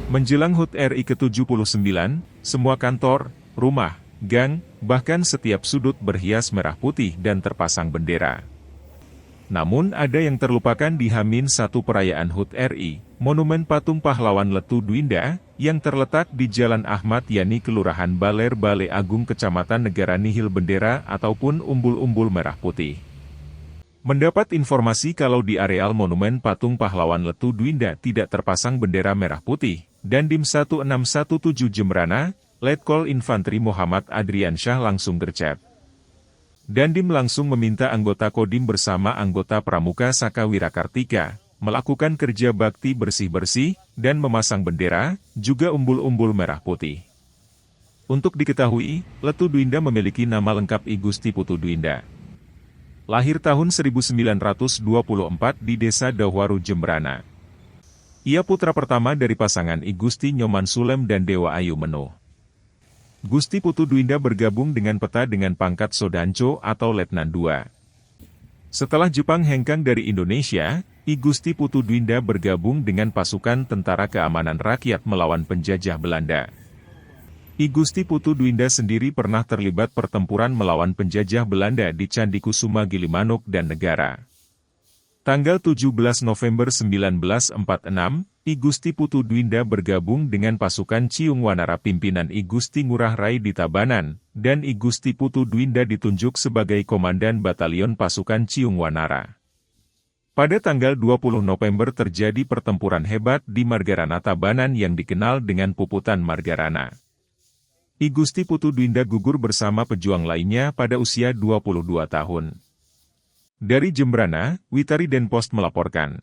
Menjelang HUT RI ke-79, semua kantor, rumah, gang, bahkan setiap sudut berhias merah putih dan terpasang bendera. Namun ada yang terlupakan di H-1 perayaan HUT RI, Monumen Patung Pahlawan Letu Dwinda, yang terletak di Jalan Ahmad Yani Kelurahan Baler Bale Agung Kecamatan Negara nihil bendera ataupun umbul-umbul merah putih. Mendapat informasi kalau di areal Monumen Patung Pahlawan Letu Dwinda tidak terpasang bendera merah putih, Dandim 1617 Jembrana, Letkol Infanteri Muhammad Adrian Syah langsung gercep. Dandim langsung meminta anggota Kodim bersama anggota Pramuka Saka Wirakartika, melakukan kerja bakti bersih-bersih, dan memasang bendera, juga umbul-umbul merah putih. Untuk diketahui, Letu Dwinda memiliki nama lengkap I Gusti Putu Dwinda. Lahir tahun 1924 di Desa Dahwaru Jembrana. Ia putra pertama dari pasangan I Gusti Nyoman Sulem dan Dewa Ayu Menuh. Gusti Putu Dwinda bergabung dengan peta dengan pangkat Sodanco atau Letnan II. Setelah Jepang hengkang dari Indonesia, I Gusti Putu Dwinda bergabung dengan pasukan Tentara Keamanan Rakyat melawan penjajah Belanda. I Gusti Putu Dwinda sendiri pernah terlibat pertempuran melawan penjajah Belanda di Candi Kusuma Gilimanuk dan Negara. Tanggal 17 November 1946, I Gusti Putu Dwinda bergabung dengan pasukan Ciung Wanara pimpinan I Gusti Ngurah Rai di Tabanan, dan I Gusti Putu Dwinda ditunjuk sebagai Komandan Batalion Pasukan Ciung Wanara. Pada tanggal 20 November terjadi pertempuran hebat di Margarana Tabanan yang dikenal dengan Puputan Margarana. I Gusti Putu Dwinda gugur bersama pejuang lainnya pada usia 22 tahun. Dari Jembrana, Witari Denpost melaporkan.